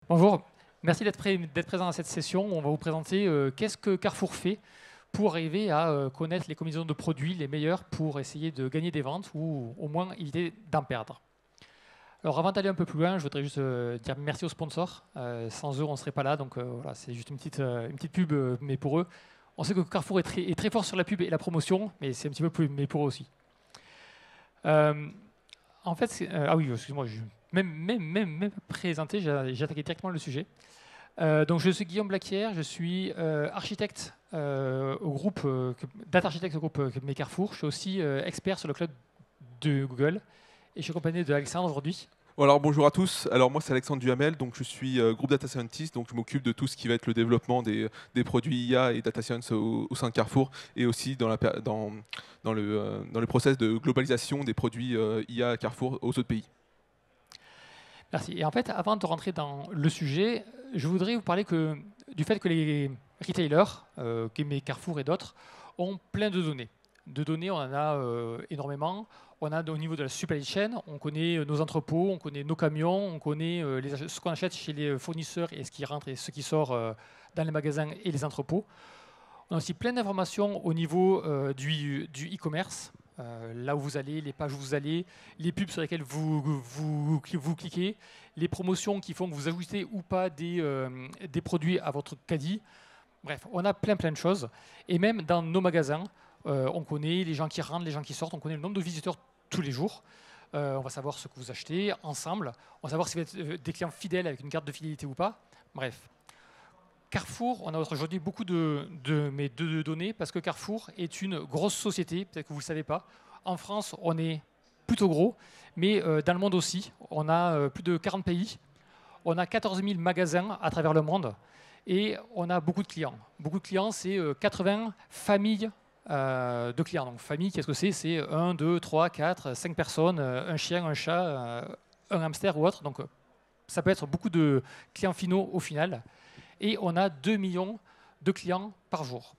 Bonjour, merci d'être présent à cette session. On va vous présenter qu'est-ce que Carrefour fait pour arriver à connaître les combinaisons de produits les meilleures pour essayer de gagner des ventes ou au moins éviter d'en perdre. Alors avant d'aller un peu plus loin, je voudrais juste dire merci aux sponsors. Sans eux, on ne serait pas là, donc voilà, c'est juste une petite pub, mais pour eux. On sait que Carrefour est très fort sur la pub et la promotion, mais c'est un petit peu plus, mais pour eux aussi. En fait, ah oui, excuse-moi, même présenté, j'ai attaqué directement le sujet. Donc, je suis Guillaume Blaquière, je suis architecte au groupe, data architecte au groupe Carrefour. Je suis aussi expert sur le cloud de Google et je suis accompagné d'Alexandre aujourd'hui. Alors bonjour à tous, alors moi c'est Alexandre Duhamel, donc je suis groupe Data Scientist, donc je m'occupe de tout ce qui va être le développement des produits IA et Data Science au sein de Carrefour et aussi dans le process de globalisation des produits IA à Carrefour aux autres pays. Merci. Et en fait, avant de rentrer dans le sujet, je voudrais vous parler du fait que les retailers, Carrefour et d'autres, ont plein de données. De données, on en a énormément. On a au niveau de la supply chain, on connaît nos entrepôts, on connaît nos camions, on connaît ce qu'on achète chez les fournisseurs et ce qui rentre et ce qui sort dans les magasins et les entrepôts. On a aussi plein d'informations au niveau du e-commerce, là où vous allez, les pages où vous allez, les pubs sur lesquelles vous cliquez, les promotions qui font que vous ajoutez ou pas des produits à votre caddie. Bref, on a plein de choses. Et même dans nos magasins, on connaît les gens qui rentrent, les gens qui sortent, on connaît le nombre de visiteurs tous les jours. On va savoir ce que vous achetez ensemble. On va savoir si vous êtes des clients fidèles avec une carte de fidélité ou pas. Bref. Carrefour, on a aujourd'hui beaucoup de données parce que Carrefour est une grosse société, peut-être que vous ne le savez pas. En France, on est plutôt gros, mais dans le monde aussi. On a plus de 40 pays. On a 14 000 magasins à travers le monde et on a beaucoup de clients. Beaucoup de clients, c'est 80 familles de clients. Donc famille, qu'est-ce que c'est? C'est 1, 2, 3, 4, 5 personnes, un chien, un chat, un hamster ou autre. Donc ça peut être beaucoup de clients finaux au final. Et on a 2 millions de clients par jour.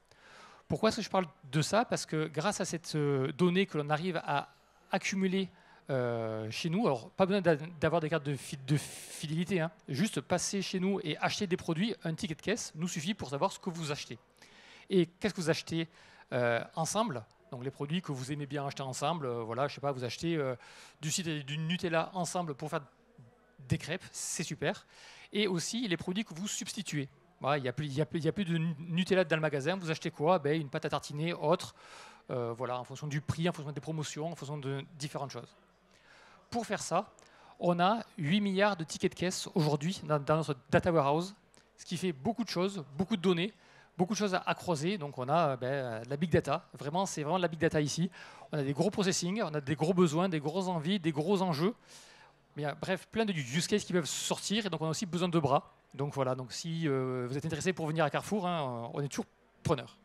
Pourquoi est-ce que je parle de ça? Parce que grâce à cette donnée que l'on arrive à accumuler chez nous, alors pas besoin d'avoir des cartes de fidélité, hein, juste passer chez nous et acheter des produits, un ticket de caisse nous suffit pour savoir ce que vous achetez. Et qu'est-ce que vous achetez ensemble? Donc les produits que vous aimez bien acheter ensemble, voilà, je sais pas, vous achetez du cidre et du Nutella ensemble pour faire des crêpes, c'est super. Et aussi les produits que vous substituez. Voilà, il n'y a plus de Nutella dans le magasin. Vous achetez quoi? Une pâte à tartiner, autre. Voilà, en fonction du prix, en fonction des promotions, en fonction de différentes choses. Pour faire ça, on a 8 milliards de tickets de caisse aujourd'hui dans notre data warehouse, ce qui fait beaucoup de choses, beaucoup de données, beaucoup de choses à croiser. Donc on a la big data. Vraiment, c'est vraiment de la big data ici. On a des gros processing, on a des gros besoins, des grosses envies, des gros enjeux. Mais bref, plein de use cases qui peuvent sortir et donc on a aussi besoin de bras. Donc voilà, donc si vous êtes intéressé pour venir à Carrefour, hein, on est toujours preneur.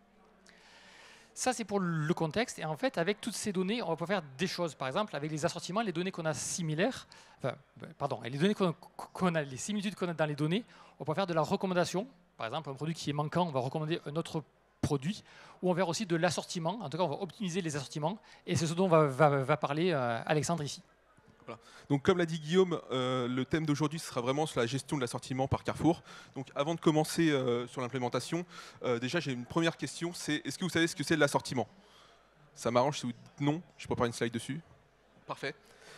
Ça, c'est pour le contexte. Et en fait, avec toutes ces données, on va pouvoir faire des choses. Par exemple, avec les assortiments, les données qu'on a similaires, et les données qu'on a, les similitudes qu'on a dans les données, on peut faire de la recommandation. Par exemple, un produit qui est manquant, on va recommander un autre produit. Ou on va faire aussi de l'assortiment. En tout cas, on va optimiser les assortiments. Et c'est ce dont va parler Alexandre ici. Voilà. Donc comme l'a dit Guillaume, le thème d'aujourd'hui sera vraiment sur la gestion de l'assortiment par Carrefour. Donc avant de commencer sur l'implémentation, déjà j'ai une première question, c'est est-ce que vous savez ce que c'est l'assortiment? Ça m'arrange si vous dites non, je prépare une slide dessus. Parfait.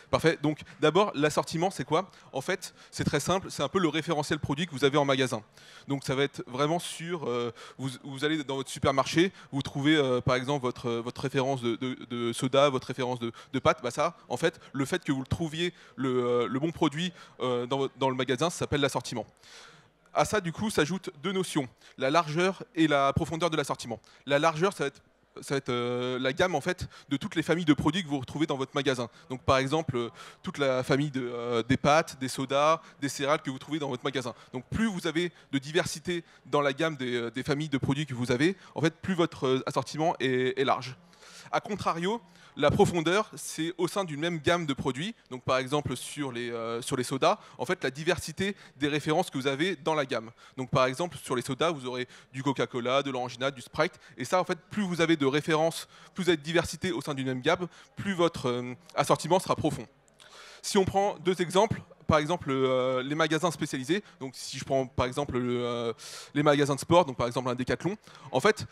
Parfait. Donc d'abord, l'assortiment, c'est quoi? En fait, c'est très simple, c'est un peu le référentiel produit que vous avez en magasin. Donc ça va être vraiment sur, vous allez dans votre supermarché, vous trouvez par exemple votre référence de soda, votre référence de pâtes. Bah ça, en fait, le fait que vous le trouviez le bon produit dans le magasin, ça s'appelle l'assortiment. À ça, du coup, s'ajoutent deux notions, la largeur et la profondeur de l'assortiment. La largeur, ça va être la gamme en fait de toutes les familles de produits que vous retrouvez dans votre magasin. Donc par exemple toute la famille des pâtes, des sodas, des céréales que vous trouvez dans votre magasin. Donc plus vous avez de diversité dans la gamme des familles de produits que vous avez, en fait plus votre assortiment est large. A contrario, la profondeur, c'est au sein d'une même gamme de produits. Donc par exemple sur les sodas, en fait la diversité des références que vous avez dans la gamme. Donc par exemple sur les sodas, vous aurez du Coca-Cola, de l'Orangina, du Sprite. Et ça, en fait, plus vous avez de références, plus vous avez de diversité au sein d'une même gamme, plus votre assortiment sera profond. Si on prend deux exemples, par exemple les magasins spécialisés. Donc si je prends par exemple les magasins de sport, donc par exemple un Decathlon, en fait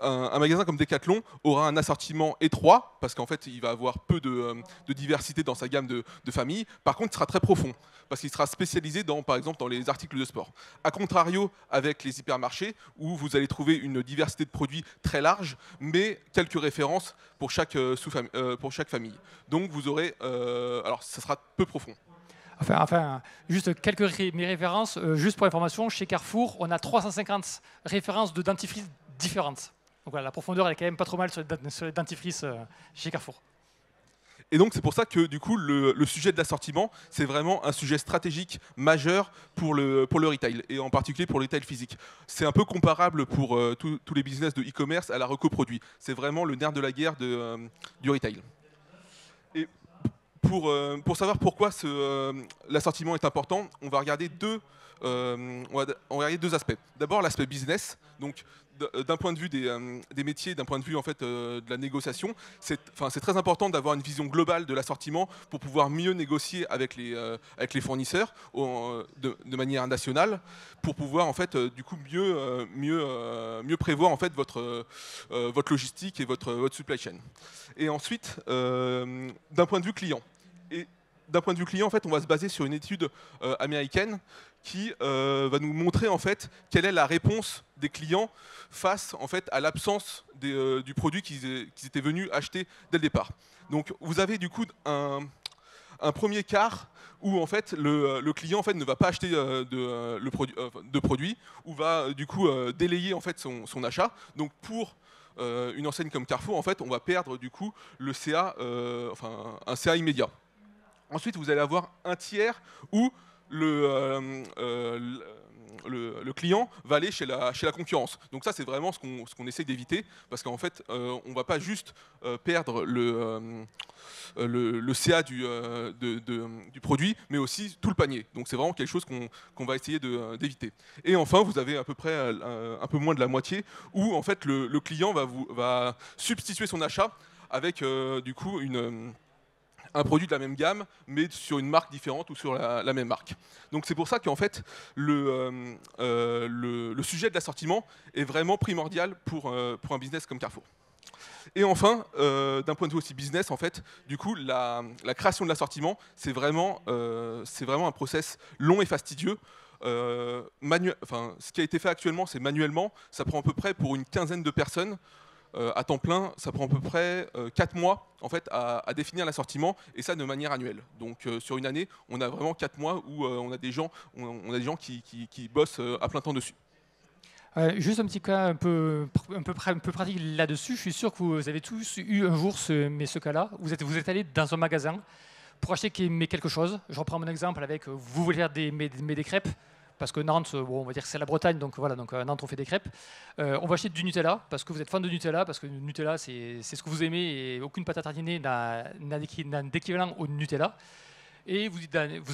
un magasin comme Decathlon aura un assortiment étroit, parce qu'en fait, il va avoir peu de diversité dans sa gamme de famille. Par contre, il sera très profond, parce qu'il sera spécialisé, par exemple, dans les articles de sport. A contrario, avec les hypermarchés, où vous allez trouver une diversité de produits très large, mais quelques références pour chaque famille. Donc, vous aurez... alors, ça sera peu profond. Enfin, juste mes références. Juste pour information, chez Carrefour, on a 350 références de dentifrice différentes. Donc voilà, la profondeur elle est quand même pas trop mal sur les dentifrices chez Carrefour. Et donc c'est pour ça que du coup le sujet de l'assortiment, c'est vraiment un sujet stratégique majeur pour le retail, et en particulier pour le retail physique. C'est un peu comparable pour tous les business de e-commerce à la reco-produit. C'est vraiment le nerf de la guerre du retail. Et pour savoir pourquoi l'assortiment est important, on va regarder deux aspects. D'abord l'aspect business, donc d'un point de vue des métiers, d'un point de vue en fait, de la négociation, c'est très important d'avoir une vision globale de l'assortiment pour pouvoir mieux négocier avec les fournisseurs de manière nationale, pour pouvoir en fait, du coup mieux prévoir en fait, votre logistique et votre supply chain. Et ensuite, d'un point de vue client. Et d'un point de vue client, en fait, on va se baser sur une étude américaine qui va nous montrer en fait quelle est la réponse des clients face en fait à l'absence du produit qu'ils étaient venus acheter dès le départ. Donc vous avez du coup un premier quart où en fait le client en fait ne va pas acheter de produit, ou va du coup délayer en fait son achat. Donc pour une enseigne comme Carrefour, en fait, on va perdre du coup le CA, un CA immédiat. Ensuite, vous allez avoir un tiers où le client va aller chez la concurrence. Donc ça, c'est vraiment ce qu'on essaie d'éviter, parce qu'en fait, on ne va pas juste perdre le CA du produit, mais aussi tout le panier. Donc c'est vraiment quelque chose qu'on va essayer d'éviter. Et enfin, vous avez à peu près un peu moins de la moitié, où en fait, le client va substituer son achat avec du coup un produit de la même gamme, mais sur une marque différente ou sur la même marque. Donc c'est pour ça qu'en fait, le sujet de l'assortiment est vraiment primordial pour un business comme Carrefour. Et enfin, d'un point de vue aussi business, en fait, du coup, la création de l'assortiment, c'est vraiment un process long et fastidieux. Ce qui a été fait actuellement, c'est manuellement. Ça prend à peu près pour une quinzaine de personnes. À temps plein, ça prend à peu près 4 mois en fait, à définir l'assortiment, et ça de manière annuelle. Donc sur une année, on a vraiment 4 mois où on a des gens qui bossent à plein temps dessus. Juste un petit cas un peu pratique là-dessus. Je suis sûr que vous avez tous eu un jour ce cas-là. Vous êtes allé dans un magasin pour acheter quelque chose. Je reprends mon exemple avec vous voulez faire des crêpes. Parce que Nantes, bon, on va dire que c'est la Bretagne, donc voilà, donc Nantes on fait des crêpes. On va acheter du Nutella, parce que vous êtes fan de Nutella, parce que le Nutella c'est ce que vous aimez, et aucune pâte à tartiner n'a d'équivalent au Nutella. Et vous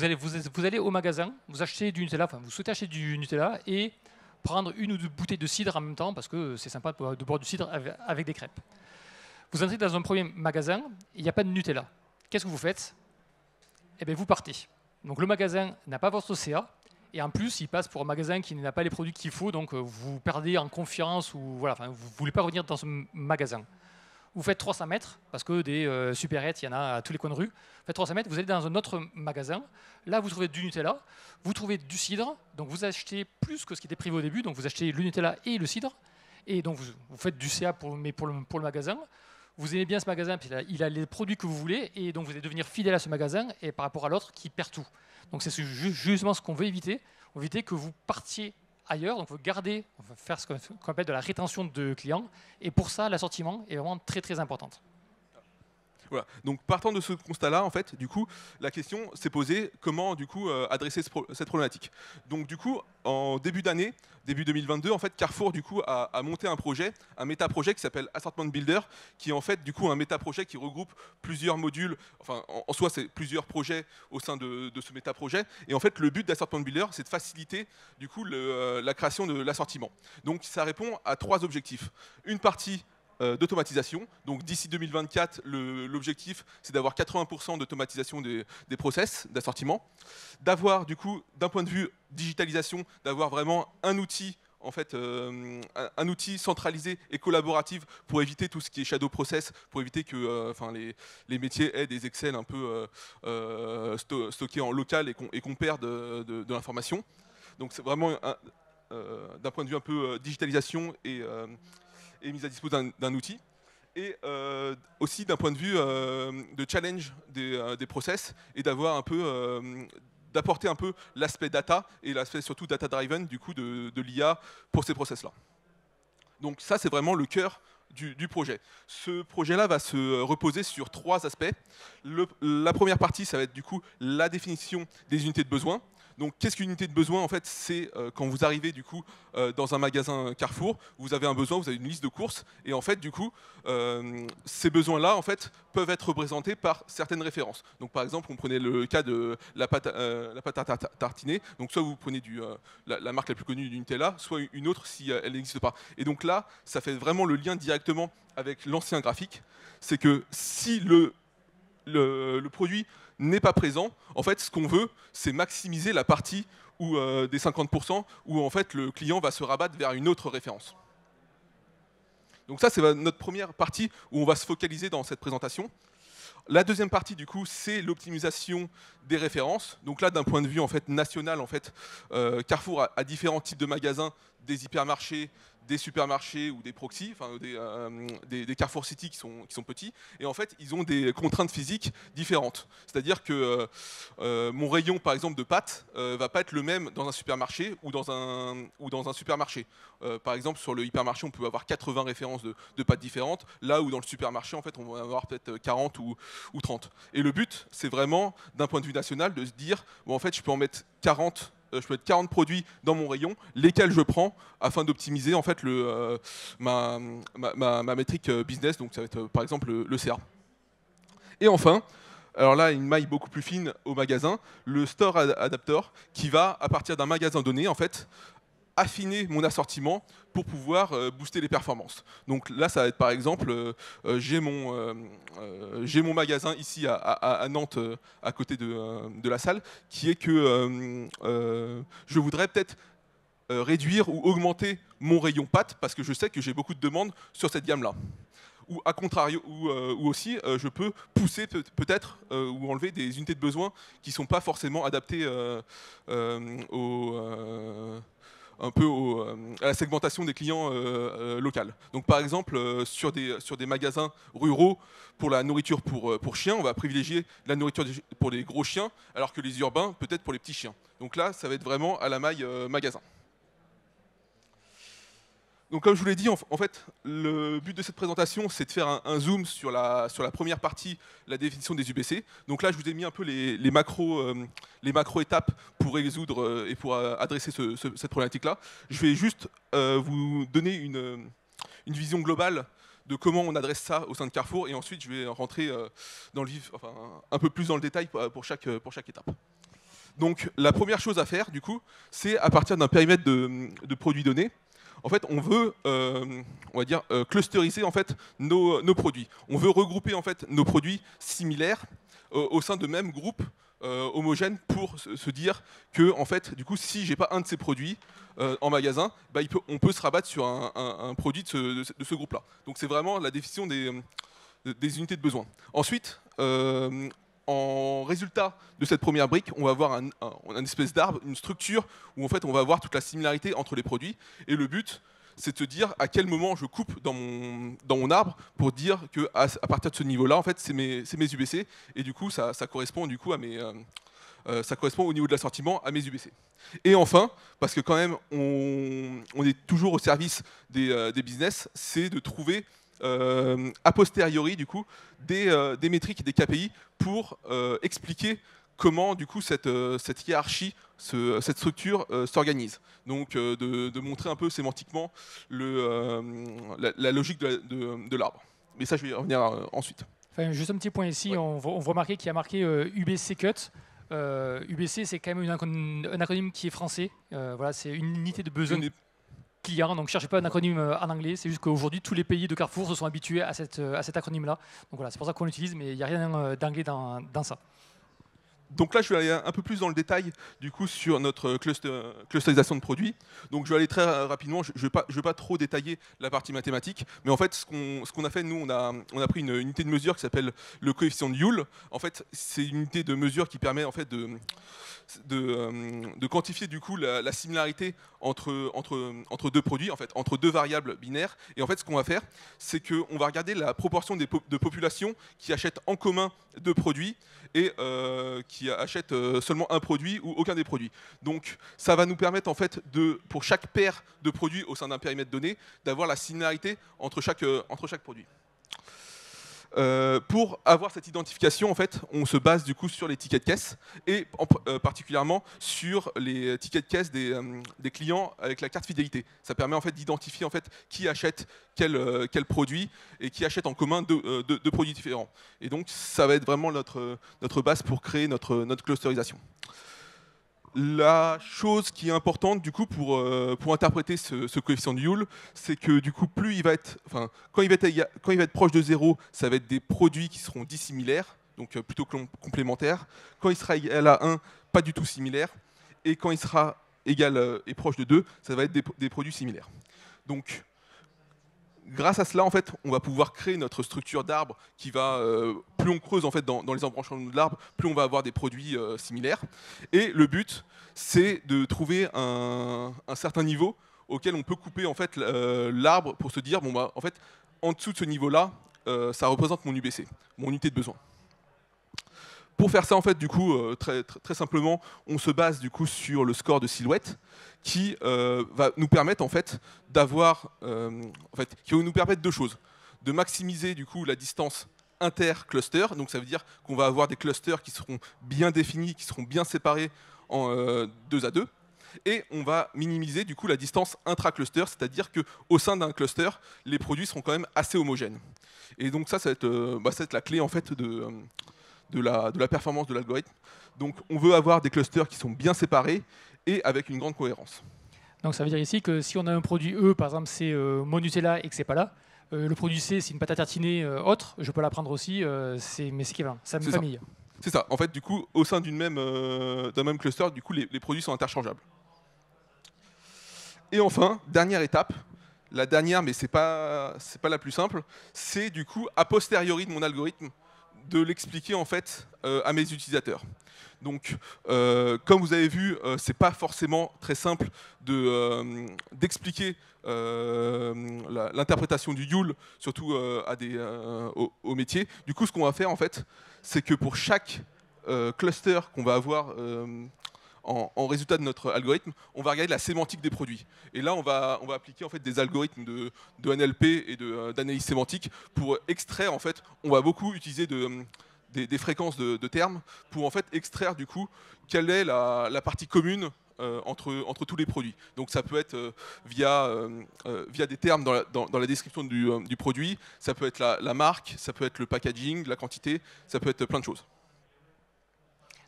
allez au magasin, vous achetez du Nutella, enfin vous souhaitez acheter du Nutella, et prendre une ou deux bouteilles de cidre en même temps, parce que c'est sympa de boire du cidre avec des crêpes. Vous entrez dans un premier magasin, il n'y a pas de Nutella. Qu'est-ce que vous faites? Eh bien vous partez. Donc le magasin n'a pas votre CA, et en plus, il passe pour un magasin qui n'a pas les produits qu'il faut, donc vous perdez en confiance, ou voilà, vous ne voulez pas revenir dans ce magasin. Vous faites 300 mètres, parce que des supérettes, il y en a à tous les coins de rue. Vous faites 300 mètres, vous allez dans un autre magasin. Là, vous trouvez du Nutella, vous trouvez du cidre, donc vous achetez plus que ce qui était prévu au début, donc vous achetez le Nutella et le cidre, et donc vous faites du CA pour le magasin. Vous aimez bien ce magasin, puis il a les produits que vous voulez, et donc vous allez devenir fidèle à ce magasin, et par rapport à l'autre qui perd tout. Donc c'est justement ce qu'on veut éviter. On veut éviter que vous partiez ailleurs, donc on va faire ce qu'on appelle de la rétention de clients, et pour ça l'assortiment est vraiment très très importante. Voilà. Donc partant de ce constat-là, en fait, du coup, la question s'est posée comment du coup adresser cette problématique. Donc du coup, en début d'année, début 2022, en fait, Carrefour du coup a monté un méta-projet qui s'appelle Assortment Builder, qui est en fait du coup un méta-projet qui regroupe plusieurs modules. Enfin, en soi, c'est plusieurs projets au sein de ce méta-projet. Et en fait, le but d'Assortment Builder, c'est de faciliter du coup la création de l'assortiment. Donc ça répond à 3 objectifs. Une partie d'automatisation. Donc d'ici 2024, l'objectif, c'est d'avoir 80% d'automatisation des process d'assortiment. D'avoir, du coup, d'un point de vue digitalisation, d'avoir vraiment un outil en fait, un outil centralisé et collaboratif pour éviter tout ce qui est shadow process, pour éviter que les métiers aient des Excel un peu stockés en local et qu'on perde de l'information. Donc c'est vraiment d'un point de vue un peu digitalisation et mise à disposition d'un outil. Et aussi d'un point de vue de challenge des process et d'avoir un peu d'apporter un peu l'aspect data et l'aspect surtout data-driven du coup de l'IA pour ces process-là. Donc ça, c'est vraiment le cœur du projet. Ce projet-là va se reposer sur 3 aspects. La première partie, ça va être du coup la définition des unités de besoin. Donc, qu'est-ce qu'une unité de besoin? En fait, c'est quand vous arrivez du coup dans un magasin Carrefour, vous avez un besoin, vous avez une liste de courses, et en fait, du coup, ces besoins-là, en fait, peuvent être représentés par certaines références. Donc, par exemple, on prenait le cas de la pâte à tartiner. Donc, soit vous prenez la marque la plus connue du Nutella, soit une autre si elle n'existe pas. Et donc là, ça fait vraiment le lien directement avec l'ancien graphique. C'est que si le produit n'est pas présent, en fait, ce qu'on veut, c'est maximiser la partie où, des 50% où en fait le client va se rabattre vers une autre référence. Donc ça, c'est notre première partie où on va se focaliser dans cette présentation. La deuxième partie, du coup, c'est l'optimisation des références. Donc là, d'un point de vue en fait national, en fait, Carrefour a différents types de magasins, des hypermarchés, des supermarchés ou des proxys, enfin des Carrefour City qui sont petits, et en fait ils ont des contraintes physiques différentes. C'est-à-dire que mon rayon par exemple de pâtes va pas être le même dans un supermarché ou dans un supermarché. Par exemple sur le hypermarché on peut avoir 80 références de pâtes différentes, là où dans le supermarché en fait on va avoir peut-être 40 ou 30. Et le but c'est vraiment d'un point de vue national de se dire bon en fait je peux mettre 40 produits dans mon rayon, lesquels je prends afin d'optimiser en fait ma métrique business, donc ça va être par exemple le CA. Et enfin, alors là, une maille beaucoup plus fine au magasin, le Store Adapter qui va, à partir d'un magasin donné, en fait, affiner mon assortiment pour pouvoir booster les performances. Donc là, ça va être par exemple, j'ai mon magasin ici à Nantes, à côté de la salle, qui est que je voudrais peut-être réduire ou augmenter mon rayon pâtes parce que je sais que j'ai beaucoup de demandes sur cette gamme-là. Ou à contrario, ou aussi, je peux pousser peut-être ou enlever des unités de besoin qui ne sont pas forcément adaptées un peu à la segmentation des clients locaux. Donc par exemple, sur des magasins ruraux pour la nourriture pour chiens, on va privilégier la nourriture pour les gros chiens, alors que les urbains, peut-être pour les petits chiens. Donc là, ça va être vraiment à la maille magasin. Donc comme je vous l'ai dit, en fait, le but de cette présentation, c'est de faire un zoom sur la première partie, la définition des UBC. Donc là, je vous ai mis un peu les macro étapes pour résoudre et pour adresser cette problématique-là. Je vais juste vous donner une vision globale de comment on adresse ça au sein de Carrefour, et ensuite je vais rentrer dans le vif, enfin, un peu plus dans le détail pour chaque étape. Donc la première chose à faire, du coup, c'est à partir d'un périmètre de produits donnés. En fait, on veut, on va dire, clusteriser en fait nos produits. On veut regrouper en fait nos produits similaires au sein de mêmes groupes homogènes pour se dire que, en fait, du coup, si j'ai pas un de ces produits en magasin, bah, on peut se rabattre sur un produit de ce groupe-là. Donc, c'est vraiment la définition des unités de besoin. Ensuite, en résultat de cette première brique, on va avoir un espèce d'arbre, une structure où en fait on va avoir toute la similarité entre les produits. Et le but, c'est de se dire à quel moment je coupe dans mon arbre pour dire que à partir de ce niveau-là, en fait, c'est mes UBC. Et du coup, ça correspond du coup à ça correspond au niveau de l'assortiment à mes UBC. Et enfin, parce que quand même on est toujours au service des business, c'est de trouver a posteriori du coup des métriques et des KPI pour expliquer comment du coup cette hiérarchie, cette structure s'organise. Donc de montrer un peu sémantiquement la logique de l'arbre. Mais ça je vais y revenir ensuite. Enfin, juste un petit point ici, ouais. On voit remarquer qu'il y a marqué UBC Cut. UBC c'est quand même un acronyme qui est français. Voilà, c'est une unité de besoin. client. Donc, ne cherchez pas un acronyme en anglais. C'est juste qu'aujourd'hui, tous les pays de Carrefour se sont habitués à cet acronyme-là. Donc voilà, c'est pour ça qu'on l'utilise, mais il n'y a rien d'anglais dans ça. Donc là, je vais aller un peu plus dans le détail du coup sur notre clusterisation de produits. Donc je vais aller très rapidement. Je ne vais pas trop détailler la partie mathématique, mais en fait, ce qu'on a fait, nous, on a pris une unité de mesure qui s'appelle le coefficient de Joule. En fait, c'est une unité de mesure qui permet en fait de quantifier du coup la similarité entre deux produits, en fait, entre deux variables binaires. Et en fait, ce qu'on va faire, c'est qu'on va regarder la proportion de populations qui achètent en commun deux produits et qui achètent seulement un produit ou aucun des produits. Donc ça va nous permettre en fait pour chaque paire de produits au sein d'un périmètre donné, d'avoir la similarité entre chaque produit. Pour avoir cette identification, en fait, on se base du coup sur les tickets de caisse et particulièrement sur les tickets de caisse des clients avec la carte fidélité. Ça permet en fait d'identifier en fait qui achète quel produit et qui achète en commun deux produits différents. Et donc ça va être vraiment notre base pour créer notre clusterisation. La chose qui est importante du coup pour interpréter ce coefficient de Joule, c'est que du coup plus il va être, enfin quand il va être proche de 0, ça va être des produits qui seront dissimilaires, donc plutôt complémentaires. Quand il sera égal à 1, pas du tout similaire. Et quand il sera égal et proche de 2, ça va être des produits similaires. Donc grâce à cela, en fait, on va pouvoir créer notre structure d'arbre qui va, plus on creuse en fait dans les embranchements de l'arbre, plus on va avoir des produits similaires. Et le but, c'est de trouver un certain niveau auquel on peut couper en fait l'arbre pour se dire bon bah en fait en dessous de ce niveau-là, ça représente mon UBC, mon unité de besoin. Pour faire ça, en fait, du coup, très simplement, on se base du coup sur le score de silhouette qui va nous permettre en fait d'avoir, qui va nous permettre deux choses: de maximiser du coup la distance inter-cluster, donc ça veut dire qu'on va avoir des clusters qui seront bien définis, qui seront bien séparés en 2 à 2, et on va minimiser du coup la distance intra-cluster, c'est-à-dire qu'au sein d'un cluster, les produits seront quand même assez homogènes. Et donc ça va être la clé en fait de la performance de l'algorithme. Donc on veut avoir des clusters qui sont bien séparés et avec une grande cohérence. Donc ça veut dire ici que si on a un produit E, par exemple c'est mon Nutella et que c'est pas là, le produit C c'est une pâte à tartiner autre, je peux la prendre aussi, mais c'est équivalent, c'est la même famille. C'est ça. En fait, du coup, au sein d'un même cluster, du coup, les produits sont interchangeables. Et enfin, dernière étape, la dernière, mais c'est pas la plus simple, c'est du coup a posteriori de mon algorithme de l'expliquer en fait à mes utilisateurs. Donc, comme vous avez vu, c'est pas forcément très simple d'expliquer l'interprétation du Joule, surtout au métier. Du coup, ce qu'on va faire en fait, c'est que pour chaque cluster qu'on va avoir en résultat de notre algorithme, on va regarder la sémantique des produits. Et là, on va appliquer en fait des algorithmes de NLP et d'analyse sémantique pour extraire, en fait, on va beaucoup utiliser des fréquences de termes pour en fait extraire du coup quelle est la partie commune entre tous les produits. Donc ça peut être via des termes dans la description du produit, ça peut être la marque, ça peut être le packaging, la quantité, ça peut être plein de choses.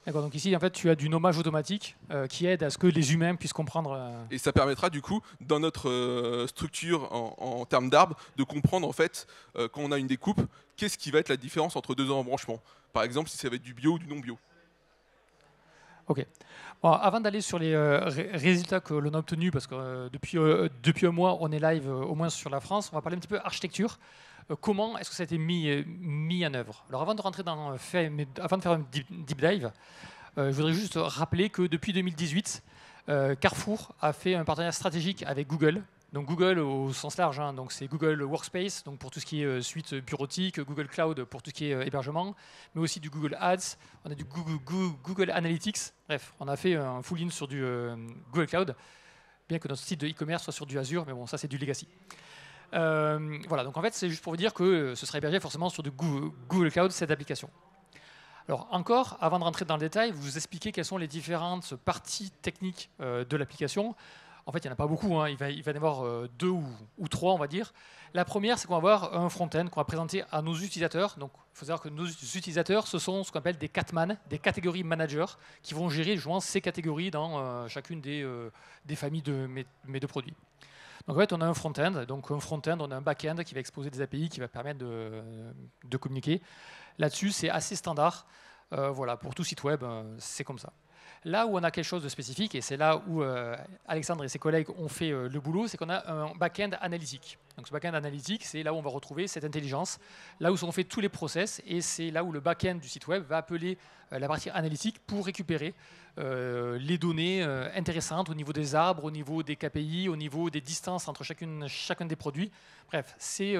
D'accord, donc ici, en fait, tu as du nommage automatique qui aide à ce que les humains puissent comprendre. Et ça permettra, du coup, dans notre structure en termes d'arbre, de comprendre, en fait, quand on a une découpe, qu'est-ce qui va être la différence entre deux embranchements. Par exemple, si ça va être du bio ou du non-bio. Ok. Bon, avant d'aller sur les résultats que l'on a obtenus, parce que depuis un mois, on est live au moins sur la France, on va parler un petit peu architecture. Comment est-ce que ça a été mis en œuvre? Alors avant de rentrer avant de faire un deep dive, je voudrais juste rappeler que depuis 2018, Carrefour a fait un partenariat stratégique avec Google. Donc Google au sens large, hein, donc c'est Google Workspace, donc pour tout ce qui est suite bureautique, Google Cloud pour tout ce qui est hébergement, mais aussi du Google Ads, on a du Google Analytics. Bref, on a fait un full in sur du Google Cloud, bien que notre site de e-commerce soit sur du Azure, mais bon, ça c'est du legacy. Voilà, donc en fait, c'est juste pour vous dire que ce sera hébergé forcément sur du Google Cloud, cette application. Alors encore, avant de rentrer dans le détail, vous expliquer quelles sont les différentes parties techniques de l'application. En fait, il n'y en a pas beaucoup, hein. Il va y en avoir 2 ou 3, on va dire. La première, c'est qu'on va avoir un front-end qu'on va présenter à nos utilisateurs. Donc, il faut savoir que nos utilisateurs, ce sont ce qu'on appelle des catman, des catégories managers, qui vont gérer justement ces catégories dans chacune des familles de mes deux produits. Donc en fait, on a un front-end, on a un back-end qui va exposer des API qui va permettre de communiquer. Là-dessus, c'est assez standard. Voilà, pour tout site web, c'est comme ça. Là où on a quelque chose de spécifique, et c'est là où Alexandre et ses collègues ont fait le boulot, c'est qu'on a un back-end analytique. Donc ce back-end analytique, c'est là où on va retrouver cette intelligence, là où sont faits tous les process, et c'est là où le back-end du site web va appeler la partie analytique pour récupérer les données intéressantes au niveau des arbres, au niveau des KPI, au niveau des distances entre chacun des produits. Bref, c'est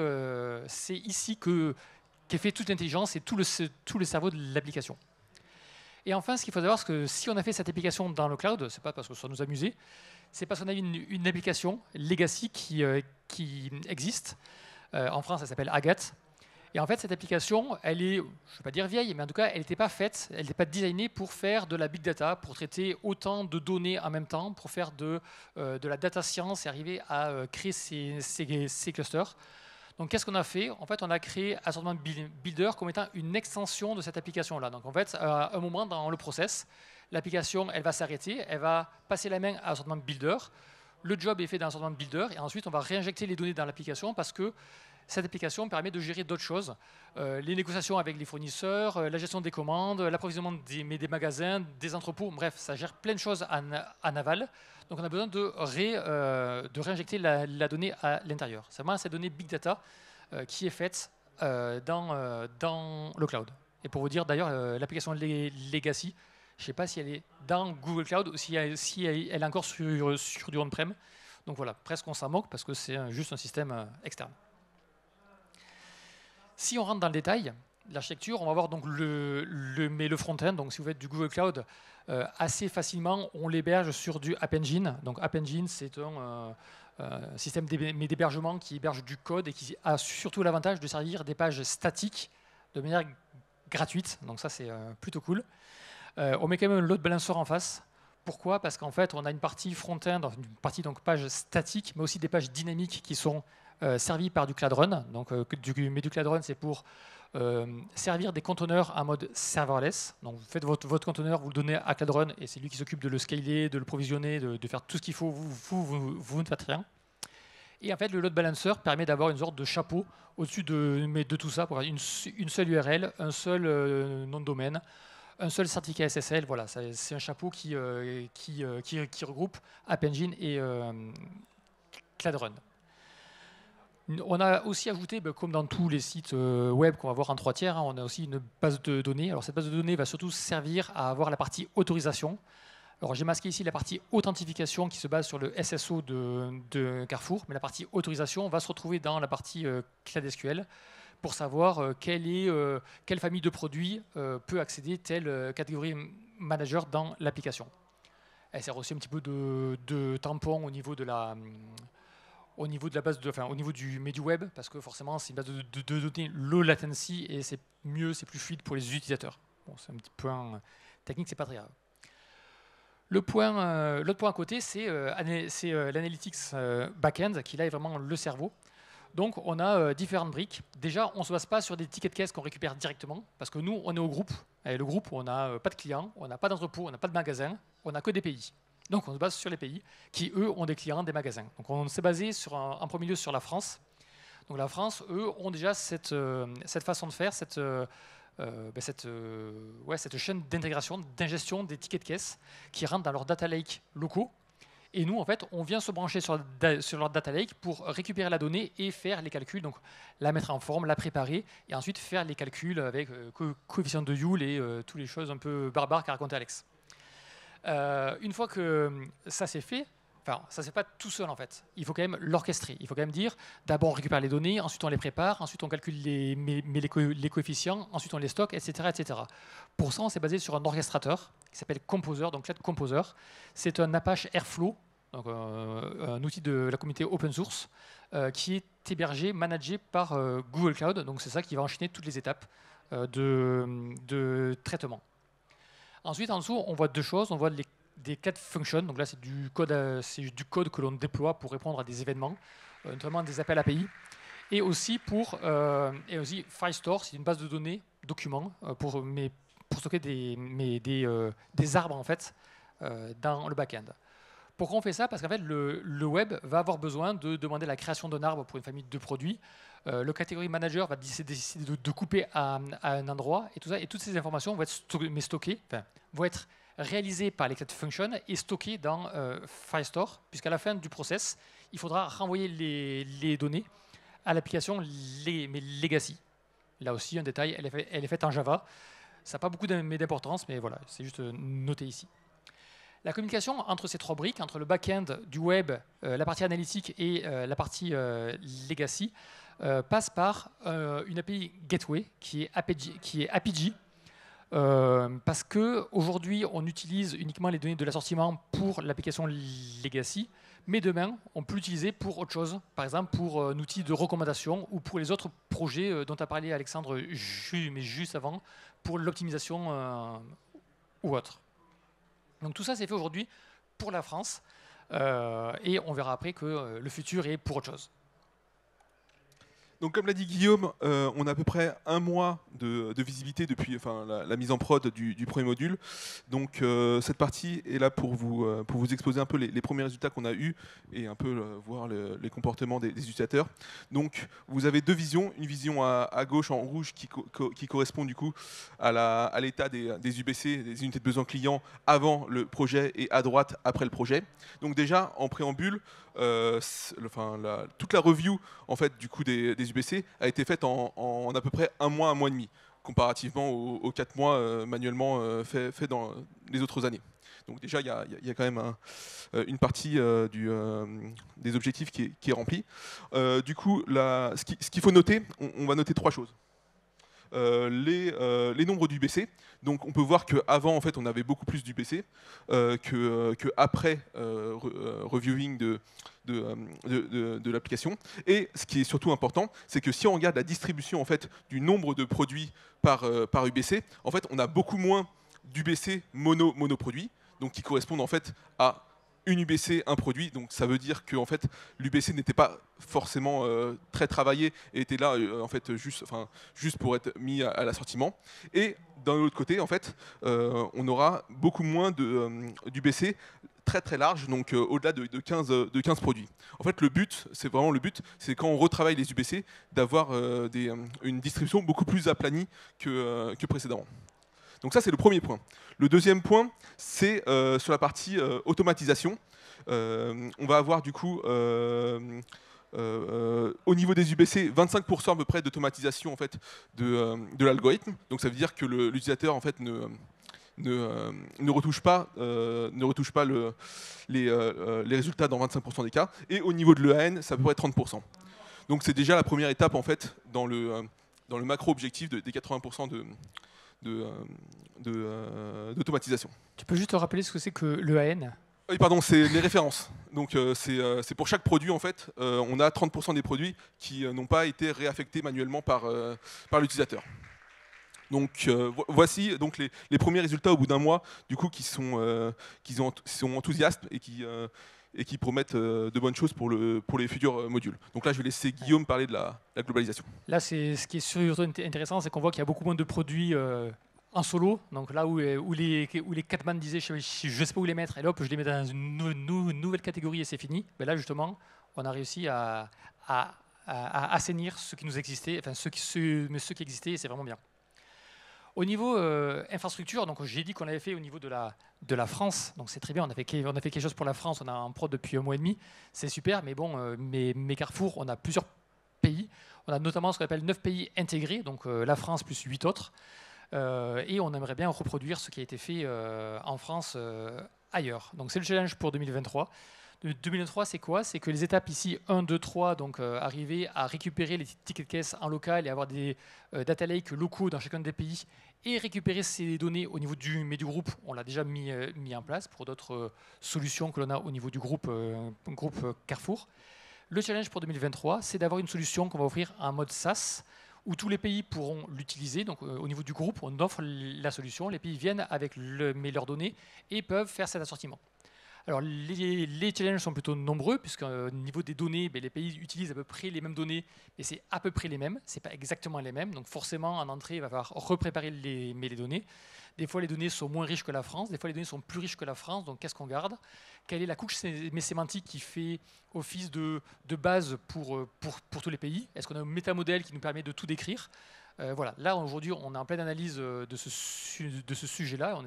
ici qu'est fait toute l'intelligence et tout le cerveau de l'application. Et enfin, ce qu'il faut savoir, c'est que si on a fait cette application dans le cloud, c'est pas parce que ça nous amusait, c'est parce qu'on a une application legacy qui existe. En France, elle s'appelle Agathe. Et en fait, cette application, elle est, je ne vais pas dire vieille, mais en tout cas, elle n'était pas faite, elle n'était pas designée pour faire de la big data, pour traiter autant de données en même temps, pour faire de la data science et arriver à créer ces clusters. Donc, qu'est-ce qu'on a fait? En fait, on a créé Assortment Builder comme étant une extension de cette application-là. Donc, en fait, à un moment dans le process, l'application, elle va s'arrêter, elle va passer la main à Assortment Builder. Le job est fait dans Assortment Builder et ensuite, on va réinjecter les données dans l'application parce que cette application permet de gérer d'autres choses. Les négociations avec les fournisseurs, la gestion des commandes, l'approvisionnement des magasins, des entrepôts. Bref, ça gère plein de choses en aval. Donc, on a besoin de réinjecter la donnée à l'intérieur. C'est vraiment cette donnée Big Data qui est faite dans le cloud. Et pour vous dire, d'ailleurs, l'application Legacy, je ne sais pas si elle est dans Google Cloud ou si elle est encore sur du on-prem. Donc voilà, presque on s'en moque parce que c'est juste un système externe. Si on rentre dans le détail, l'architecture, on va voir donc le front-end. Donc si vous faites du Google Cloud, assez facilement, on l'héberge sur du App Engine. Donc App Engine, c'est un système d'hébergement qui héberge du code et qui a surtout l'avantage de servir des pages statiques de manière gratuite. Donc ça, c'est plutôt cool. On met quand même un load balancer en face. Pourquoi? Parce qu'en fait, on a une partie front-end, une partie donc page statique, mais aussi des pages dynamiques qui sont servies par du Cloud Run. Donc, mais du Cloud Run, c'est pour servir des conteneurs en mode serverless. Donc, vous faites votre conteneur, vous le donnez à Cloud Run et c'est lui qui s'occupe de le scaler, de le provisionner, de faire tout ce qu'il faut. Vous ne faites rien. Et en fait, le load balancer permet d'avoir une sorte de chapeau au-dessus de tout ça pour avoir une seule URL, un seul nom de domaine, un seul certificat SSL. Voilà, c'est un chapeau qui regroupe App Engine et Cloud Run. On a aussi ajouté, comme dans tous les sites web qu'on va voir en 3 tiers, on a aussi une base de données. Alors cette base de données va surtout servir à avoir la partie autorisation. Alors j'ai masqué ici la partie authentification qui se base sur le SSO de Carrefour, mais la partie autorisation va se retrouver dans la partie Cloud SQL pour savoir quelle famille de produits peut accéder telle catégorie manager dans l'application. Elle sert aussi un petit peu de tampon au niveau de la base au niveau du web, parce que forcément c'est une base de données low latency et c'est plus fluide pour les utilisateurs. Bon, c'est un petit point technique, c'est pas très grave. L'autre point à côté, c'est l'analytics backend qui là est vraiment le cerveau. Donc on a différentes briques. Déjà, on ne se base pas sur des tickets de caisse qu'on récupère directement, parce que nous, on est au groupe. Et le groupe, on n'a pas de clients, on n'a pas d'entrepôt, on n'a pas de magasin, on n'a que des pays. Donc on se base sur les pays qui, eux, ont des clients, des magasins. Donc on s'est basé en premier lieu sur la France. Donc la France, eux, ont déjà cette façon de faire, cette chaîne d'intégration, d'ingestion des tickets de caisse qui rentrent dans leurs data lake locaux. Et nous, en fait, on vient se brancher sur leur data lake pour récupérer la donnée et faire les calculs, donc la mettre en forme, la préparer, et ensuite faire les calculs avec coefficient de Joule et toutes les choses un peu barbares qu'a raconté Alex. Une fois que ça c'est fait, enfin, ça c'est pas tout seul en fait. Il faut quand même l'orchestrer. Il faut quand même dire, d'abord on récupère les données, ensuite on les prépare, ensuite on calcule les coefficients, ensuite on les stocke, etc., etc. Pour ça, on s'est basé sur un orchestrateur qui s'appelle Composer, donc Cloud Composer. C'est un Apache Airflow, donc un outil de la communauté open source, qui est hébergé, managé par Google Cloud. Donc c'est ça qui va enchaîner toutes les étapes de traitement. Ensuite, en dessous, on voit deux choses. On voit des CloudFunctions. Functions. Donc là, c'est du code que l'on déploie pour répondre à des événements, notamment des appels API. Et aussi Firestore, c'est une base de données, documents, pour stocker des arbres en fait, dans le back-end. Pourquoi on fait ça? Parce qu'en fait, le web va avoir besoin de demander la création d'un arbre pour une famille de produits. Le category manager va décider de couper à un endroit et tout ça. Et toutes ces informations vont être stockées, vont être réalisées par l'execute function et stockées dans Firestore, puisqu'à la fin du process, il faudra renvoyer les données à l'application legacy. Là aussi, un détail, elle est faite en Java. Ça n'a pas beaucoup d'importance, mais voilà, c'est juste noté ici. La communication entre ces trois briques, entre le back-end du web, la partie analytique et la partie legacy, passe par une API Gateway qui est APG, parce qu'aujourd'hui, on utilise uniquement les données de l'assortiment pour l'application legacy, mais demain, on peut l'utiliser pour autre chose, par exemple pour un outil de recommandation ou pour les autres projets dont a parlé Alexandre juste avant, pour l'optimisation ou autre. Donc tout ça, c'est fait aujourd'hui pour la France, et on verra après que le futur est pour autre chose. Donc comme l'a dit Guillaume, on a à peu près un mois de visibilité depuis la mise en prod du premier module. Donc cette partie est là pour vous exposer un peu les premiers résultats qu'on a eus et un peu voir les comportements des utilisateurs. Donc vous avez deux visions, une vision à gauche en rouge qui correspond du coup à l'état des UBC, des unités de besoin clients avant le projet, et à droite après le projet. Donc déjà en préambule, toute la review en fait du coup des UBC a été faite en à peu près un mois et demi, comparativement aux 4 mois manuellement fait dans les autres années. Donc déjà il y a quand même une partie des objectifs qui est remplie. Du coup, ce qu'il faut noter, on va noter trois choses. Les nombres d'UBC. Donc on peut voir qu'avant, en fait, on avait beaucoup plus d'UBC que après reviewing de l'application. Et ce qui est surtout important, c'est que si on regarde la distribution en fait, du nombre de produits par UBC, en fait, on a beaucoup moins d'UBC monoproduits, donc qui correspondent en fait à une UBC, un produit. Donc ça veut dire que en fait, l'UBC n'était pas forcément très travaillé et était là en fait, juste pour être mis à l'assortiment. Et d'un autre côté, en fait, on aura beaucoup moins d'UBC très très large, donc au-delà de 15 produits. En fait, le but, c'est quand on retravaille les UBC, d'avoir une distribution beaucoup plus aplanie que précédemment. Donc ça, c'est le premier point. Le deuxième point, c'est sur la partie automatisation. On va avoir du coup, au niveau des UBC, 25% à peu près d'automatisation en fait, de l'algorithme. Donc ça veut dire que l'utilisateur en fait, ne retouche pas, les résultats dans 25% des cas. Et au niveau de l'EAN, ça peut être 30%. Donc c'est déjà la première étape en fait, dans le macro-objectif des 80% d'automatisation. Tu peux juste te rappeler ce que c'est que l'EAN? Oui, pardon, c'est les références. Donc c'est pour chaque produit, en fait, on a 30% des produits qui n'ont pas été réaffectés manuellement par l'utilisateur. Donc voici donc les premiers résultats au bout d'un mois, du coup, qui sont enthousiastes et qui promettent de bonnes choses pour les futurs modules. Donc là, je vais laisser Guillaume parler de la globalisation. Là, ce qui est surtout intéressant, c'est qu'on voit qu'il y a beaucoup moins de produits en solo. Donc là où les Catman disaient, je ne sais pas où les mettre, et là, hop, je les mets dans une nouvelle catégorie et c'est fini. Mais là, justement, on a réussi à assainir ce qui nous existait, enfin ceux qui existaient, et c'est vraiment bien. Au niveau infrastructure, donc j'ai dit qu'on avait fait au niveau de la France, donc c'est très bien, on a fait quelque chose pour la France, on a en prod depuis un mois et demi, c'est super, mais bon, mais Carrefour, on a plusieurs pays, on a notamment ce qu'on appelle 9 pays intégrés, donc la France plus 8 autres, et on aimerait bien reproduire ce qui a été fait en France ailleurs. Donc c'est le challenge pour 2023. 2023, c'est quoi? C'est que les étapes ici, 1, 2, 3, donc arriver à récupérer les tickets de caisse en local et avoir des data lakes locaux dans chacun des pays et récupérer ces données au niveau du groupe. On l'a déjà mis en place pour d'autres solutions que l'on a au niveau du groupe Carrefour. Le challenge pour 2023, c'est d'avoir une solution qu'on va offrir en mode SaaS où tous les pays pourront l'utiliser. Donc au niveau du groupe, on offre la solution, les pays viennent avec leurs données et peuvent faire cet assortiment. Alors, les challenges sont plutôt nombreux, puisqu'au niveau des données, les pays utilisent à peu près les mêmes données, et c'est à peu près les mêmes, c'est pas exactement les mêmes. Donc, forcément, en entrée, il va falloir repréparer les données. Des fois, les données sont moins riches que la France, des fois, les données sont plus riches que la France. Donc, qu'est-ce qu'on garde? Quelle est la couche sémantique qui fait office de base pour tous les pays? Est-ce qu'on a un métamodèle qui nous permet de tout décrire? Voilà, là aujourd'hui on est en pleine analyse de ce sujet-là.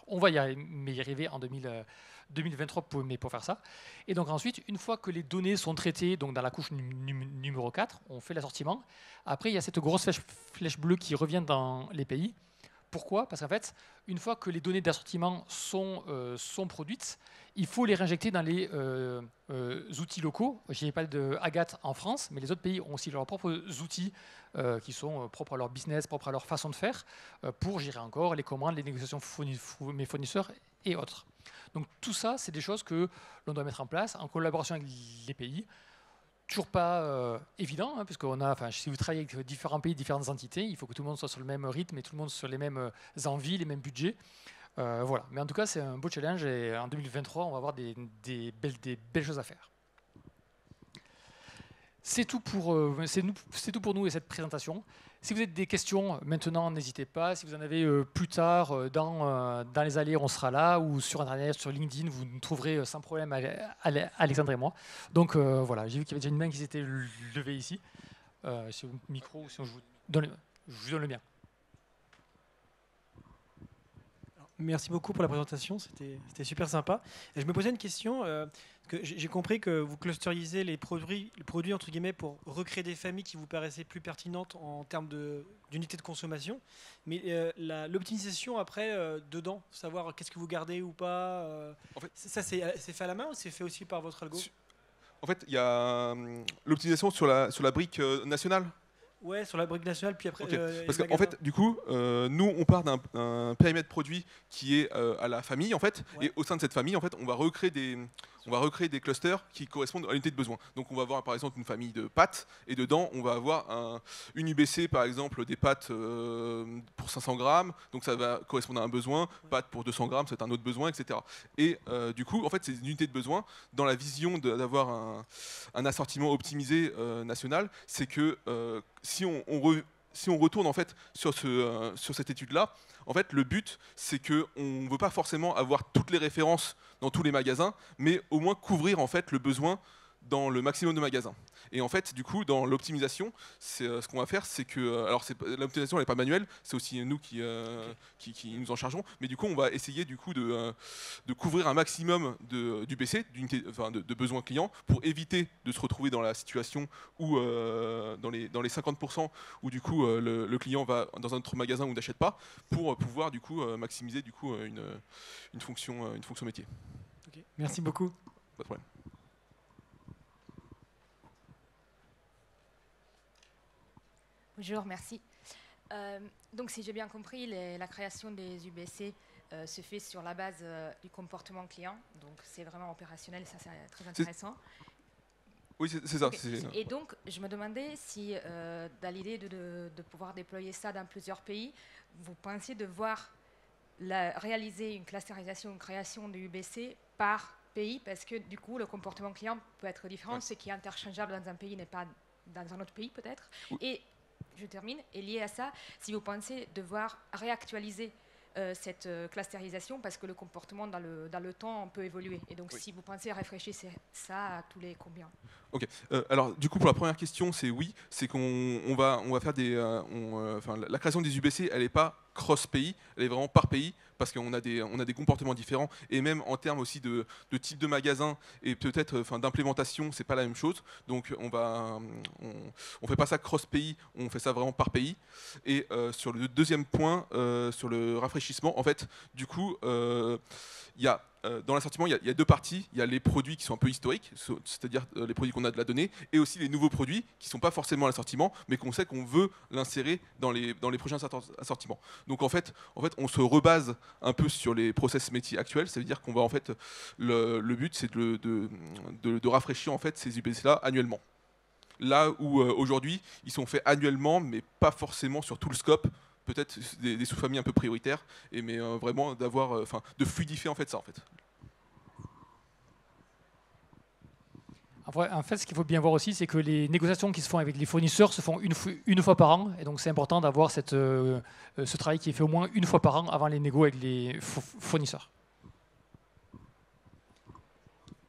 On va y arriver en 2023 pour faire ça. Et donc ensuite, une fois que les données sont traitées donc dans la couche numéro 4, on fait l'assortiment. Après, il y a cette grosse flèche bleue qui revient dans les pays. Pourquoi? Parce qu'en fait, une fois que les données d'assortiment sont produites, il faut les réinjecter dans les outils locaux. Je n'ai pas de Agathe en France, mais les autres pays ont aussi leurs propres outils qui sont propres à leur business, propres à leur façon de faire, pour gérer encore les commandes, les négociations mes fournisseurs et autres. Donc tout ça, c'est des choses que l'on doit mettre en place en collaboration avec les pays. Toujours pas évident, hein, puisqu'on a, si vous travaillez avec différents pays, différentes entités, il faut que tout le monde soit sur le même rythme et tout le monde sur les mêmes envies, les mêmes budgets. Voilà. Mais en tout cas, c'est un beau challenge et en 2023, on va avoir des belles choses à faire. C'est tout pour nous et cette présentation. Si vous avez des questions maintenant, n'hésitez pas. Si vous en avez plus tard, dans les allées, on sera là, ou sur Internet, sur LinkedIn, vous nous trouverez sans problème Alexandre et moi. Donc voilà, j'ai vu qu'il y avait déjà une main qui s'était levée ici. C'est au micro, si je vous donne le mien. Merci beaucoup pour la présentation, c'était super sympa. Et je me posais une question, que j'ai compris que vous clusterisez les produits entre guillemets pour recréer des familles qui vous paraissaient plus pertinentes en termes d'unités de consommation. Mais l'optimisation après, dedans, savoir qu'est-ce que vous gardez ou pas, en fait, ça c'est fait à la main ou c'est fait aussi par votre algo? En fait, il y a l'optimisation sur la brique nationale. Ouais, sur la brique nationale, puis après... Okay. Parce qu'en fait, du coup, nous, on part d'un périmètre produit qui est à la famille, en fait, ouais. Et au sein de cette famille, en fait, on va recréer des clusters qui correspondent à l'unité de besoin. Donc, on va avoir, par exemple, une famille de pâtes, et dedans, on va avoir une UBC, par exemple, des pâtes pour 500 grammes, donc ça va correspondre à un besoin, pâtes pour 200 grammes, c'est un autre besoin, etc. Et du coup, en fait, ces unités de besoin, dans la vision d'avoir un assortiment optimisé national, c'est que si on retourne en fait sur cette étude-là, en fait le but c'est que on ne veut pas forcément avoir toutes les références dans tous les magasins, mais au moins couvrir en fait le besoin dans le maximum de magasins. Et en fait, du coup, dans l'optimisation, ce qu'on va faire, c'est que, alors l'optimisation elle n'est pas manuelle, c'est aussi nous qui nous en chargeons, mais du coup, on va essayer du coup de couvrir un maximum d'UBC, de besoins clients, pour éviter de se retrouver dans la situation où dans les 50% où du coup le client va dans un autre magasin ou n'achète pas, pour pouvoir du coup maximiser du coup une fonction métier. Okay. Merci beaucoup. Pas de problème. Bonjour, merci. Donc, si j'ai bien compris, la création des UBC se fait sur la base du comportement client. Donc, c'est vraiment opérationnel, ça c'est très intéressant. Oui, c'est ça. Okay. Et donc, je me demandais si, dans l'idée de pouvoir déployer ça dans plusieurs pays, vous pensiez devoir réaliser une clusterisation, une création de UBC par pays, parce que du coup, le comportement client peut être différent. Ouais. Ce qui est interchangeable dans un pays n'est pas dans un autre pays, peut-être. Oui. Et je termine, et lié à ça, si vous pensez devoir réactualiser cette clusterisation, parce que le comportement dans le temps peut évoluer. Et donc, oui. Si vous pensez réfléchir ça à tous les combien? Ok. Alors, du coup, pour la première question, c'est oui. C'est qu'on va faire la création des UBC, elle n'est pas cross-pays, elle est vraiment par pays, parce qu'on a des comportements différents, et même en termes aussi de type de magasin, et peut-être d'implémentation, c'est pas la même chose. Donc, on fait pas ça cross-pays, on fait ça vraiment par pays. Et sur le deuxième point, sur le rafraîchissement, en fait, du coup, il y a dans l'assortiment, il y a deux parties. Il y a les produits qui sont un peu historiques, c'est-à-dire les produits qu'on a de la donnée, et aussi les nouveaux produits qui ne sont pas forcément à l'assortiment, mais qu'on sait qu'on veut l'insérer dans les prochains assortiments. Donc en fait, on se rebase un peu sur les process métiers actuels. Ça veut dire qu'on va en fait, le but c'est de rafraîchir en fait ces UBC-là annuellement. Là où aujourd'hui, ils sont faits annuellement, mais pas forcément sur tout le scope. Peut-être des sous-familles un peu prioritaires, mais vraiment de fluidifier en fait ça en fait. En fait, ce qu'il faut bien voir aussi, c'est que les négociations qui se font avec les fournisseurs se font une fois par an. Et donc, c'est important d'avoir ce travail qui est fait au moins une fois par an avant les négos avec les fournisseurs.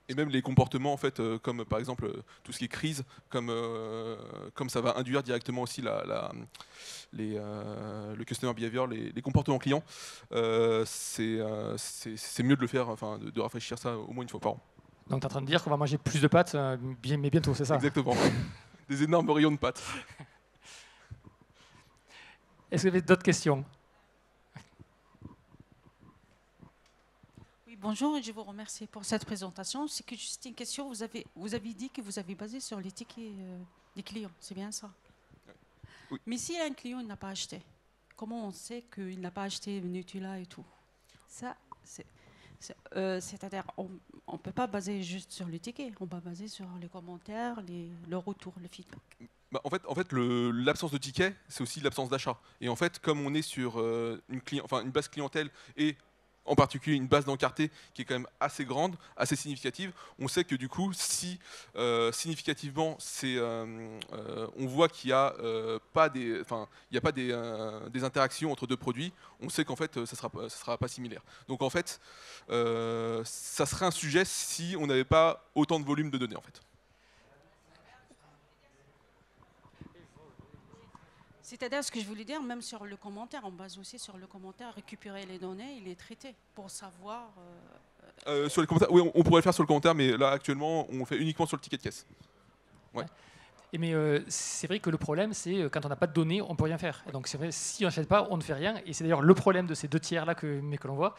Et même les comportements, en fait, comme par exemple tout ce qui est crise, comme ça va induire directement aussi le customer behavior, les comportements clients, c'est mieux de le faire, enfin de rafraîchir ça au moins une fois par an. Donc, tu es en train de dire qu'on va manger plus de pâtes, mais bientôt, c'est ça? Exactement. Des énormes rayons de pâtes. Est-ce que vous avez d'autres questions? Oui, bonjour et je vous remercie pour cette présentation. C'est que juste une question, vous avez dit que vous avez basé sur les tickets des clients, c'est bien ça? Oui. Mais si un client n'a pas acheté, comment on sait qu'il n'a pas acheté Nutella et tout? Ça, c'est-à-dire, on ne peut pas baser juste sur le ticket, on va baser sur les commentaires, le retour, le feedback. Bah, en fait l'absence de ticket, c'est aussi l'absence d'achat. Et en fait, comme on est sur une base clientèle et en particulier une base d'encarté qui est quand même assez grande, assez significative, on sait que du coup, si significativement, on voit qu'il n'y a pas des interactions entre deux produits, on sait qu'en fait, ça sera pas similaire. Donc en fait, ça serait un sujet si on n'avait pas autant de volume de données en fait. C'est-à-dire, ce que je voulais dire, même sur le commentaire, on base aussi sur le commentaire, récupérer les données et les traiter pour savoir... Sur les commentaires, oui, on pourrait le faire sur le commentaire, mais là, actuellement, on le fait uniquement sur le ticket de caisse. Ouais. Mais c'est vrai que le problème, c'est quand on n'a pas de données, on ne peut rien faire. Et donc, c'est vrai, si on n'achète pas, on ne fait rien. Et c'est d'ailleurs le problème de ces deux tiers-là que l'on voit.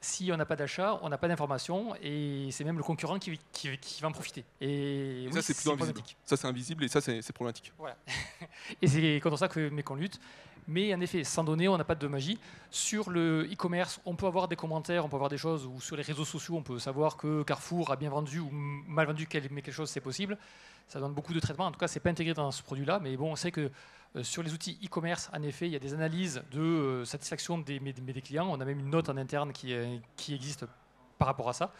Si on n'a pas d'achat, on n'a pas d'information, et c'est même le concurrent qui va en profiter. Et ça, c'est plutôt invisible. Ça, c'est invisible, et ça, c'est problématique. Voilà. Et c'est contre ça qu'on lutte. Mais en effet, sans données, on n'a pas de magie. Sur le e-commerce, on peut avoir des commentaires, on peut avoir des choses, ou sur les réseaux sociaux, on peut savoir que Carrefour a bien vendu ou mal vendu, mais quelque chose, c'est possible. Ça donne beaucoup de traitements. En tout cas, ce n'est pas intégré dans ce produit-là. Mais bon, on sait que sur les outils e-commerce, en effet, il y a des analyses de satisfaction des clients. On a même une note en interne qui existe par rapport à ça.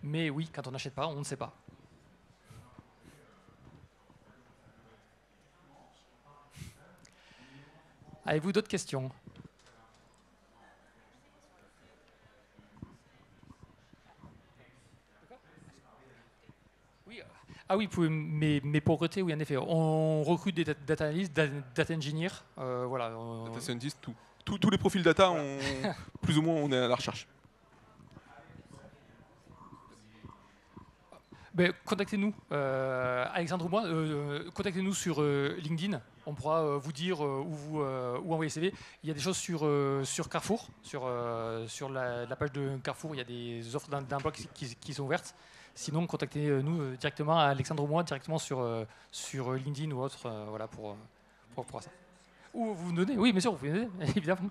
Mais oui, quand on n'achète pas, on ne sait pas. Avez-vous d'autres questions? Oui. Ah oui, mais pour recruter, oui, en effet. On recrute des data analysts, data engineers. Voilà. Data scientists, tous les profils data, plus ou moins, on est à la recherche. Ben, contactez-nous, Alexandre ou moi, contactez-nous sur LinkedIn. On pourra vous dire où envoyer CV. Il y a des choses sur Carrefour, sur la page de Carrefour, il y a des offres d'emploi qui sont ouvertes. Sinon, contactez-nous directement, Alexandre ou moi, directement sur LinkedIn ou autre, voilà, pour ça. Ou vous nous donnez, oui, bien sûr, vous pouvez nous donner, évidemment.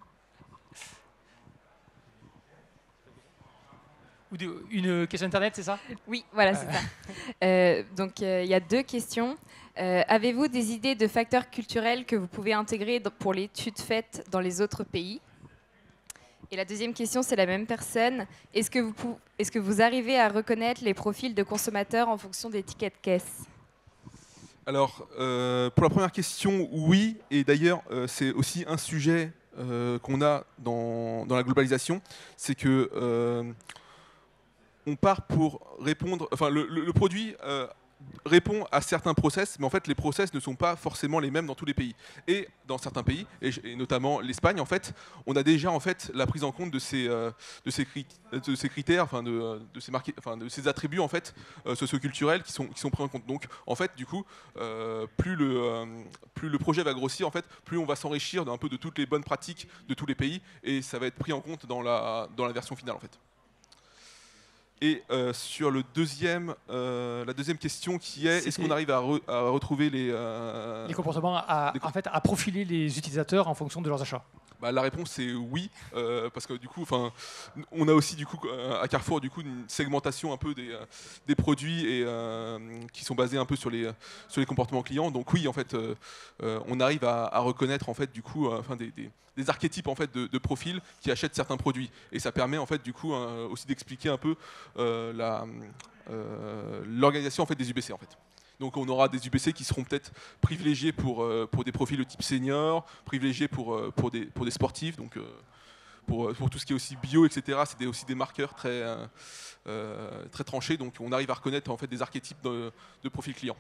Une question Internet, c'est ça? Oui, voilà, c'est ça. Donc, il y a deux questions. Avez-vous des idées de facteurs culturels que vous pouvez intégrer pour l'étude faite dans les autres pays? Et la deuxième question, c'est la même personne. Est-ce que vous arrivez à reconnaître les profils de consommateurs en fonction des tickets de caisse? Alors, pour la première question, oui. Et d'ailleurs, c'est aussi un sujet qu'on a dans la globalisation. C'est que... on part pour répondre, enfin le produit répond à certains process, mais en fait les process ne sont pas forcément les mêmes dans tous les pays. Et dans certains pays, et notamment l'Espagne, en fait, on a déjà en fait la prise en compte de ces critères, enfin de ces attributs en fait socioculturels qui sont pris en compte. Donc en fait, du coup, plus le projet va grossir, en fait, plus on va s'enrichir d'un peu de toutes les bonnes pratiques de tous les pays, et ça va être pris en compte dans la version finale en fait. Et sur la deuxième question qui est, est-ce qu'on arrive à retrouver les comportements, en fait, à profiler les utilisateurs en fonction de leurs achats? Bah, la réponse est oui, parce que du coup, on a aussi du coup à Carrefour du coup une segmentation un peu des produits et qui sont basés un peu sur les comportements clients. Donc oui, en fait, on arrive à reconnaître en fait du coup, des archétypes en fait de profils qui achètent certains produits, et ça permet en fait du coup aussi d'expliquer un peu l'organisation en fait, des UBC en fait. Donc on aura des UBC qui seront peut-être privilégiés pour des profils de type senior, privilégiés pour des sportifs, donc pour tout ce qui est aussi bio, etc. C'est aussi des marqueurs très tranchés, donc on arrive à reconnaître en fait, des archétypes de profils clients.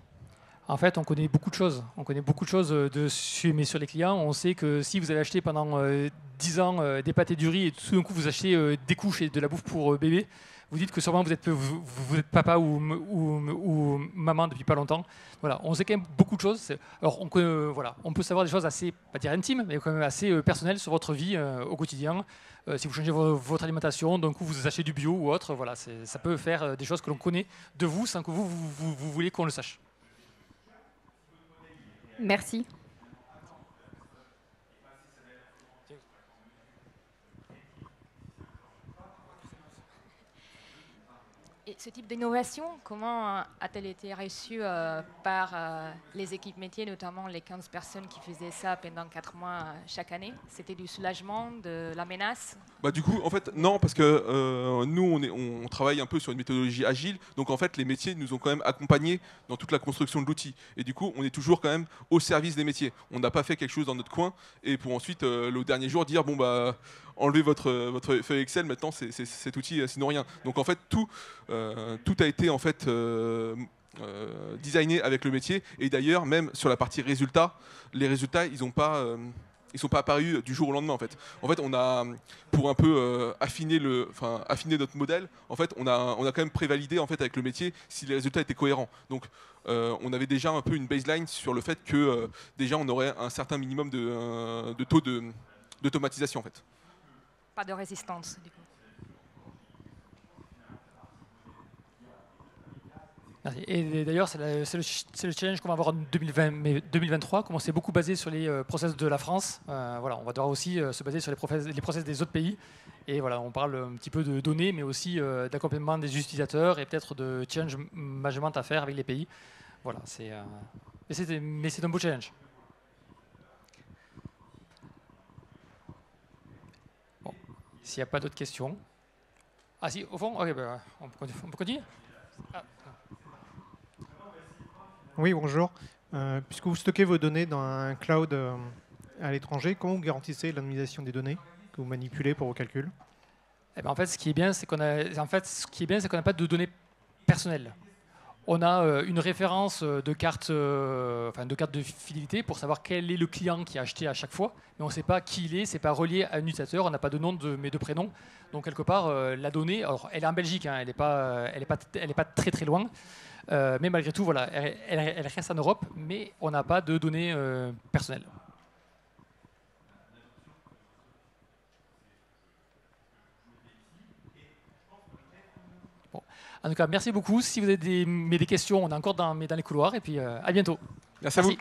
En fait, on connaît beaucoup de choses. On connaît beaucoup de choses mais sur les clients. On sait que si vous avez acheté pendant 10 ans des pâtes et du riz et tout d'un coup vous achetez des couches et de la bouffe pour bébé, vous dites que sûrement vous êtes papa ou maman depuis pas longtemps. Voilà, on sait quand même beaucoup de choses. Alors on peut savoir des choses assez, pas dire intimes, mais quand même assez personnelles sur votre vie au quotidien. Si vous changez votre alimentation, d'un coup vous achetez du bio ou autre, voilà, ça peut faire des choses que l'on connaît de vous sans que vous vouliez qu'on le sache. Merci. Et ce type d'innovation, comment a-t-elle été reçue par les équipes métiers, notamment les 15 personnes qui faisaient ça pendant 4 mois chaque année? C'était du soulagement, de la menace? Du coup, en fait, non, parce que nous, on travaille un peu sur une méthodologie agile. Donc, en fait, les métiers nous ont quand même accompagnés dans toute la construction de l'outil. Et du coup, on est toujours quand même au service des métiers. On n'a pas fait quelque chose dans notre coin et pour ensuite, le dernier jour, dire bon, enlevez votre feuille Excel, maintenant, cet outil, sinon rien. Donc, en fait, tout a été en fait designé avec le métier. Et d'ailleurs, même sur la partie résultats, les résultats, ils sont pas apparus du jour au lendemain en fait. En fait, on a pour un peu affiner notre modèle. En fait, on a quand même prévalidé en fait avec le métier si les résultats étaient cohérents. Donc, on avait déjà un peu une baseline sur le fait que déjà on aurait un certain minimum de taux d'automatisation en fait. Pas de résistance du coup. Et d'ailleurs, c'est le challenge qu'on va avoir en 2023. Comme on s'est beaucoup basé sur les process de la France, voilà, on va devoir aussi se baser sur les process des autres pays. Et voilà, on parle un petit peu de données, mais aussi d'accompagnement des utilisateurs et peut-être de change management à faire avec les pays. Voilà, mais c'est un beau challenge. Bon, s'il n'y a pas d'autres questions. Ah si, au fond, ok, on peut continuer. Oui, bonjour. Puisque vous stockez vos données dans un cloud à l'étranger, comment vous garantissez l'anonymisation des données que vous manipulez pour vos calculs? En fait, ce qui est bien, c'est qu'on n'a pas de données personnelles. On a une référence de carte de fidélité pour savoir quel est le client qui a acheté à chaque fois, mais on ne sait pas qui il est, c'est pas relié à un utilisateur, on n'a pas de nom mais de prénom. Donc quelque part, la donnée, alors elle est en Belgique, hein, elle n'est pas très très loin. Mais malgré tout, voilà, elle reste en Europe, mais on n'a pas de données personnelles. Bon. En tout cas, merci beaucoup. Si vous avez des questions, on est encore dans les couloirs. Et puis, à bientôt. Merci à vous.